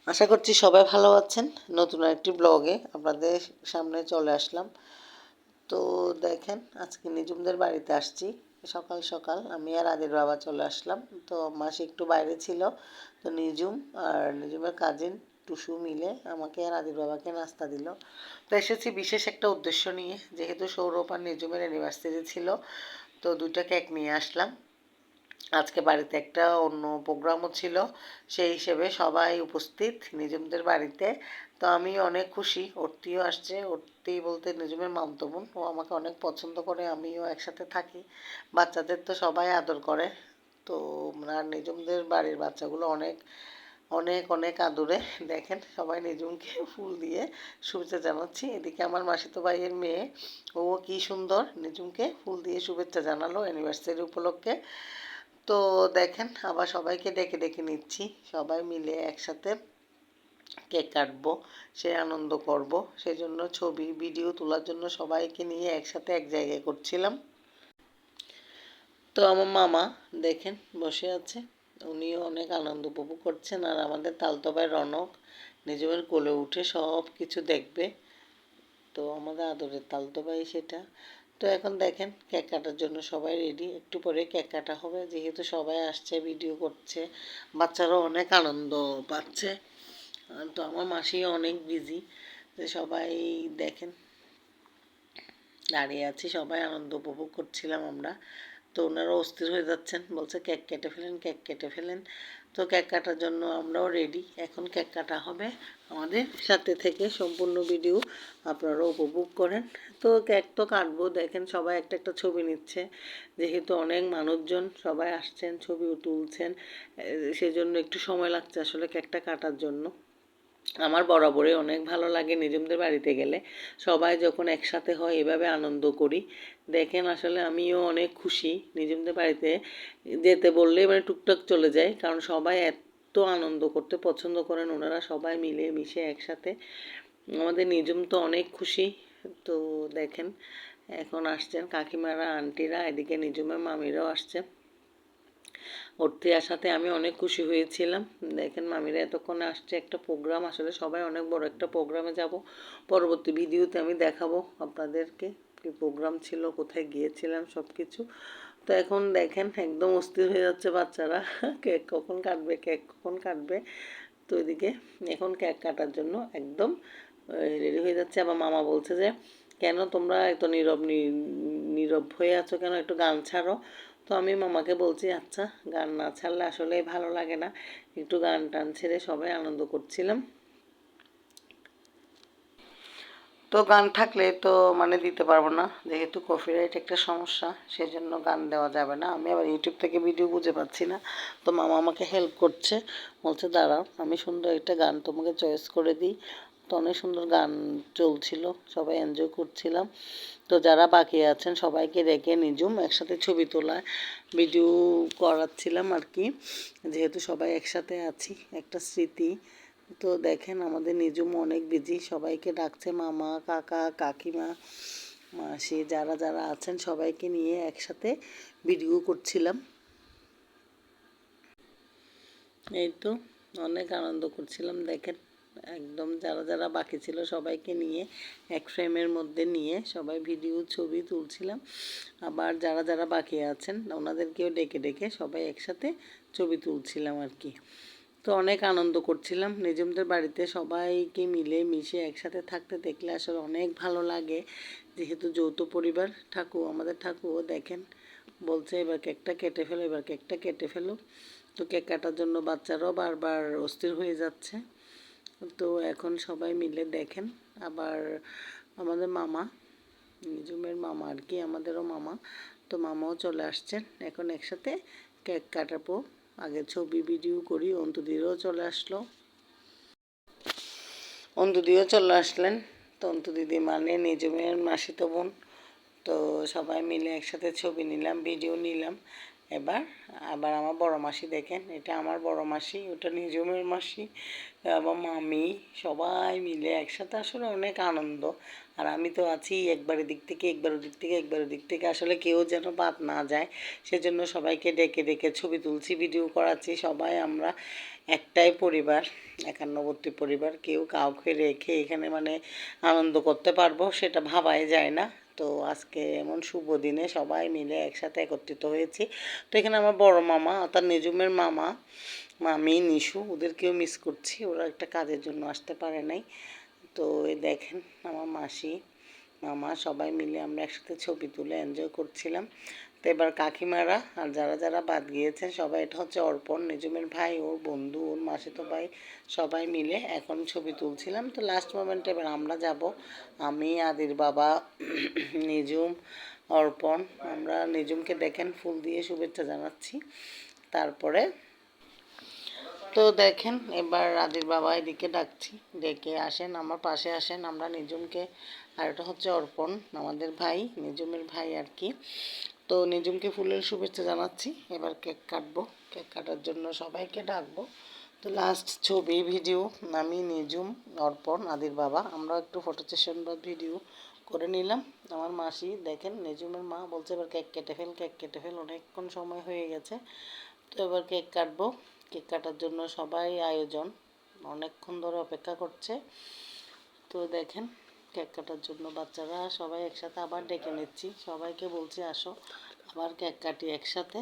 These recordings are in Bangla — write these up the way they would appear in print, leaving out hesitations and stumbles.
আশা করছি সবাই ভালো আছেন। নতুন একটি ব্লগে আপনাদের সামনে চলে আসলাম। তো দেখেন, আজকে নিজুমদের বাড়িতে আসছি। সকাল সকাল আমি আর আদির বাবা চলে আসলাম। তো মাসি একটু বাইরে ছিল, তো নিজুম আর নিজুমের কাজিন টুসু মিলে আমাকে আর আদির বাবাকে নাস্তা দিল। তো এসেছি বিশেষ একটা উদ্দেশ্য নিয়ে, যেহেতু সৌরভ আর নিজুমের অ্যানিভার্সারি ছিল, তো দুইটা কেক নিয়ে আসলাম। আজকে বাড়িতে একটা অন্য প্রোগ্রামও ছিল, সেই হিসেবে সবাই উপস্থিত নিজুমদের বাড়িতে। তো আমি অনেক খুশি, অর্তিও আসছে। অর্তি বলতে নিজুমের মামতো বোন, ও আমাকে অনেক পছন্দ করে, আমিও একসাথে থাকি। বাচ্চাদের তো সবাই আদর করে। তো আর নিজুমদের বাড়ির বাচ্চাগুলো অনেক অনেক অনেক আদরে। দেখেন, সবাই নিজুমকে ফুল দিয়ে শুভেচ্ছা জানাচ্ছি। এদিকে আমার মাসিতো ভাইয়ের মেয়ে, ও কি সুন্দর নিজুমকে ফুল দিয়ে শুভেচ্ছা জানালো অ্যানিভার্সারি উপলক্ষে। তো দেখেন, আবার সবাইকে ডেকে ডেকে নিচ্ছি, সবাই মিলে একসাথে কেক কাটবো, সে আনন্দ করব। সেজন্য ছবি ভিডিও তোলার জন্য সবাইকে নিয়ে একসাথে এক জায়গায় করছিলাম। তো আমার মামা দেখেন বসে আছে, উনিও অনেক আনন্দ উপভোগ করছেন। আর আমাদের তালতো ভাই রনক নিজের কোলে উঠে সব কিছু দেখবে। তো আমাদের আদরের তালতো ভাই সেটা। তো এখন দেখেন, কেক কাটার জন্য সবাই রেডি। একটু পরে কেক কাটা হবে, যেহেতু সবাই আসছে, ভিডিও করছে, বাচ্চারাও অনেক আনন্দ পাচ্ছে। তো আমার মাসিও অনেক বিজি, যে সবাই দেখেন দাঁড়িয়ে আছি, সবাই আনন্দ উপভোগ করছিলাম আমরা। তো ওনারা অস্থির হয়ে যাচ্ছেন, বলছে কেক কেটে ফেলেন, কেক কেটে ফেলেন। তো কেক কাটার জন্য আমরাও রেডি, এখন কেক কাটা হবে। আমাদের সাথে থেকে সম্পূর্ণ ভিডিও আপনারা উপভোগ করেন। তো কেক তো কাটবো, দেখেন সবাই একটা একটা ছবি নিচ্ছে, যেহেতু অনেক মানুষজন সবাই আসছেন, ছবিও তুলছেন, সেজন্য একটু সময় লাগছে আসলে কেকটা কাটার জন্য। আমার বরাবরই অনেক ভালো লাগে নিজেদের বাড়িতে গেলে, সবাই যখন একসাথে হয় এভাবে আনন্দ করি। দেখেন, আসলে আমিও অনেক খুশি নিজেদের বাড়িতে যেতে বললে মানে টুকটাক চলে যায়, কারণ সবাই এত আনন্দ করতে পছন্দ করেন, ওনারা সবাই মিলে মিশে একসাথে। আমাদের নিজুম তো অনেক খুশি। তো দেখেন, এখন আসছেন কাকিমারা, আন্টিরা, এদিকে নিজুমের মামিরাও আসছে। ভর্তি আসাতে আমি অনেক খুশি হয়েছিলাম। দেখেন, মামিরা এতক্ষণে আসছে, একটা প্রোগ্রাম, আসলে সবাই অনেক বড় একটা প্রোগ্রামে যাব। পরবর্তী ভিডিওতে আমি দেখাবো আপনাদেরকে কি প্রোগ্রাম ছিল, কোথায় গিয়েছিলাম সব কিছু। তো এখন দেখেন একদম অস্থির হয়ে যাচ্ছে বাচ্চারা, কেক কখন কাটবে, কেক কখন কাটবে। তো এদিকে এখন কেক কাটার জন্য একদম রেডি হয়ে যাচ্ছে। আবার মামা বলছে যে, কেন তোমরা এত নীরব নীরব হয়ে আছো কেন, একটু গান ছাড়ো। তো আমি মামাকে বলছি, আচ্ছা গান না ছাড়লে আসলে ভালো লাগে না, একটু গান টান ছেড়ে সবাই আনন্দ করছিলাম। তো গান থাকলে তো মানে দিতে পারবো না, যেহেতু কপিরাইট একটা সমস্যা, সেজন্য গান দেওয়া যাবে না। আমি আবার ইউটিউব থেকে ভিডিও বুঝে পাচ্ছি না, তো মামা আমাকে হেল্প করছে, বলছে দাঁড়াও আমি সুন্দর একটা গান তোমাকে চয়েস করে দিই। তো অনেক সুন্দর গান চলছিল, সবাই এনজয় করছিলাম। তো যারা বাকি আছেন সবাইকে রেখে নিজুম একসাথে ছবি তোলা ভিডিও করাচ্ছিলাম আর কি, যেহেতু সবাই একসাথে আছি, একটা স্মৃতি। তো দেখেন, আমাদের নিজুম অনেক বিজি, সবাইকে ডাকছে, মামা, কাকা, কাকিমা, মাসি, যারা যারা আছেন সবাইকে নিয়ে একসাথে ভিডিও করছিলাম। এই তো অনেক আনন্দ করছিলাম। দেখেন, একদম যারা যারা বাকি ছিল সবাইকে নিয়ে এক ফ্রেমের মধ্যে নিয়ে সবাই ভিডিও ছবি তুলছিলাম। আবার যারা যারা বাকি আছেন ওনাদেরকেও ডেকে ডেকে সবাই একসাথে ছবি তুলছিলাম আর কি। তো অনেক আনন্দ করছিলাম নিজেদের বাড়িতে, সবাইকে মিলে মিশে একসাথে থাকতে দেখলে আসলে অনেক ভালো লাগে। যেহেতু যৌথ পরিবার, আমাদের ঠাকুরও দেখেন বলছে এবার কেকটা কেটে ফেলো, এবার কেকটা কেটে ফেলো। তো কেক কাটার জন্য বাচ্চারাও বারবার অস্থির হয়ে যাচ্ছে। তো এখন সবাই মিলে দেখেন, আবার আমাদের মামা, নিজুমের মামা আর কি, আমাদেরও মামা, তো মামাও চলে আসছেন। এখন একসাথে কেক কাটাবো, আগে ছবি ভিডিও করি। অন্তুদিরও চলে আসলো, অন্তুদিও চলে আসলেন। তো অন্তু দিদি মানে নিজুমের মাসিতো বোন। তো সবাই মিলে একসাথে ছবি নিলাম, ভিডিও নিলাম। এবার আবার আমার বড় মাসি, দেখেন এটা আমার বড় মাসি, ওটা নিজমের মাসি, আমার মামি, সবাই মিলে একসাথে আসলে অনেক আনন্দ। আর আমি তো আছি একবার এদিক থেকে একবার ওদিক থেকে, একবার ওদিক থেকে, আসলে কেউ যেন বাদ না যায়, সেজন্য সবাইকে ডেকে ডেকে ছবি তুলছি, ভিডিও করাচ্ছি। সবাই আমরা একটাই পরিবার, একান্নবর্তী পরিবার, কেউ কাউকে রেখে এখানে মানে আনন্দ করতে পারবো সেটা ভাবাই যায় না। তো আজকে এমন শুভ দিনে সবাই মিলে একসাথে একত্রিত হয়েছি। তো এখানে আমার বড় মামা অর্থাৎ নিজুমের মামা, মামি, নিশু, ওদেরকেও মিস করছি, ওরা একটা কাজের জন্য আসতে পারে নাই। তো এই দেখেন আমার মাসি, মামা সবাই মিলে আমরা একসাথে ছবি তুলে এনজয় করছিলাম। তো এবার কাকিমারা আর যারা যারা বাদ গিয়েছে সবাই, এটা হচ্ছে অর্পণ, নিজুমের ভাই, ওর বন্ধু, ওর মাসিতো ভাই, সবাই মিলে এখন ছবি তুলছিলাম। তো লাস্ট মোমেন্টে এবার আমরা যাব, আমি, আদির বাবা, নিজুম, অর্পণ। আমরা নিজুমকে দেখেন ফুল দিয়ে শুভেচ্ছা জানাচ্ছি। তারপরে তো দেখেন এবার আদির বাবা এদিকে ডাকছি, ডেকে আসেন আমার পাশে আসেন, আমরা নিজুমকে, আর এটা হচ্ছে অর্পণ আমাদের ভাই, নিজুমের ভাই আর কি। তো নিজুমকে ফুলের শুভেচ্ছা জানাচ্ছি। এবার কেক কাটবো, কেক কাটার জন্য সবাইকে ডাকবো। তো লাস্ট ছবি ভিডিও আমি, নিজুম, অর্পণ, আদির বাবা আমরা একটু ফটো সেশন বা ভিডিও করে নিলাম। আমার মাসি দেখেন, নিজুমের মা বলছে এবার কেক কেটে ফেল, কেক কেটে ফেল, অনেকক্ষণ সময় হয়ে গেছে। তো এবার কেক কাটবো। কেক কাটার জন্য সবাই আয়োজন, অনেকক্ষণ ধরে অপেক্ষা করছে। তো দেখেন কেক কাটার জন্য বাচ্চারা সবাই একসাথে আবার ডেকে নিচ্ছি, সবাইকে বলছি আসো আবার কেক কাটি একসাথে।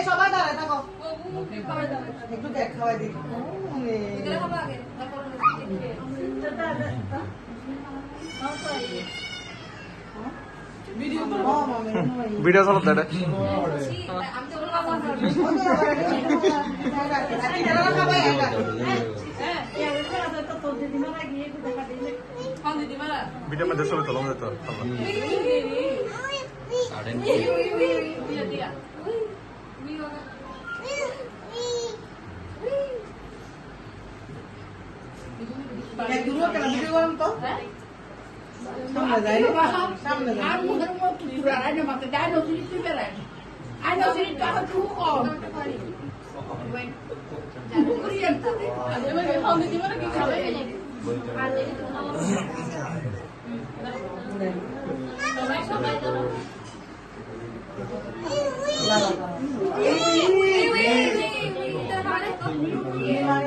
সবাই দাঁড়ায় থাকো, একটু কেক খাওয়াই দিই। ভিডিও চলো দাদা ভিডিও মধ্যে চলে চলো যেত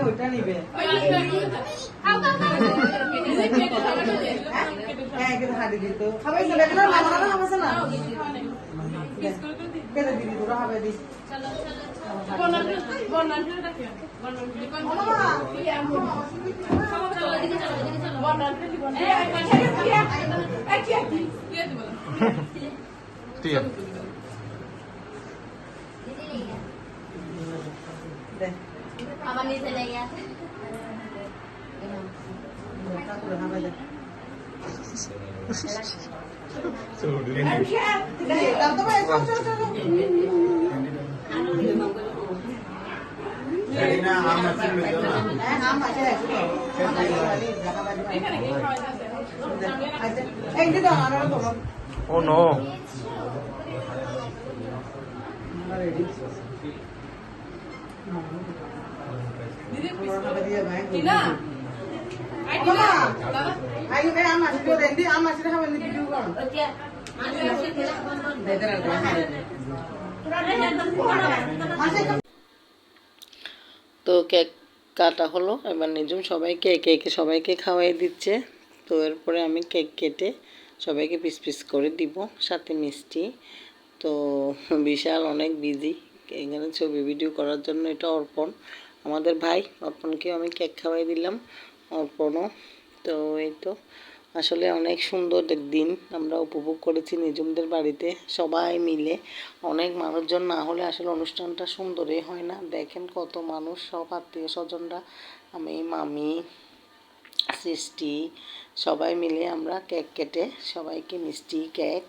ওইটা নিবে হাঁটি দিত খাবাই চলে গেল খাবাইছে না কেটে দিবি তোরা খাবাই দিস আমার নিচে লেগে আছে Oh no. তো কেক কাটা হলো, এবার নিজুম সবাইকে একে একে সবাইকে খাওয়াই দিচ্ছে। তো এরপরে আমি কেক কেটে সবাইকে পিস পিস করে দিব, সাথে মিষ্টি। তো বিশাল অনেক বিজি এখানে ছবি ভিডিও করার জন্য। এটা অর্পণ আমাদের ভাই, অর্পণকেও আমি কেক খাওয়াই দিলাম, অর্পণও। তো এই তো আসলে অনেক সুন্দর দিন আমরা উপভোগ করেছি নিজুমদের বাড়িতে সবাই মিলে। অনেক মানুষজন না হলে আসলে অনুষ্ঠানটা সুন্দরই হয় না। দেখেন কত মানুষ, সব আত্মীয় স্বজনরা, আমি, মামি, সৃষ্টি, সবাই মিলে আমরা কেক কেটে সবাইকে মিষ্টি, কেক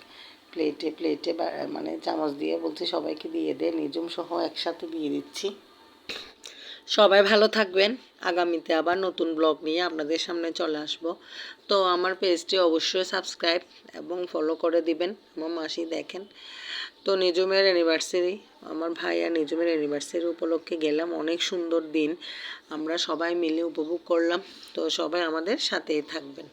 প্লেটে প্লেটে মানে চামচ দিয়ে বলছি সবাইকে দিয়ে দে, নিজুম সহ একসাথে দিয়ে দিচ্ছি। সবাই ভালো থাকবেন। আগামীতে আবার নতুন ব্লগ নিয়ে আপনাদের সামনে চলে আসব। তো আমার পেজটি অবশ্যই সাবস্ক্রাইব এবং ফলো করে দিবেন। আমার মাসি দেখেন তো নিজুমের অ্যানিভার্সারি, আমার ভাই আর নিজুমের অ্যানিভার্সারি উপলক্ষে গেলাম। অনেক সুন্দর দিন আমরা সবাই মিলে উপভোগ করলাম। তো সবাই আমাদের সাথেই থাকবেন।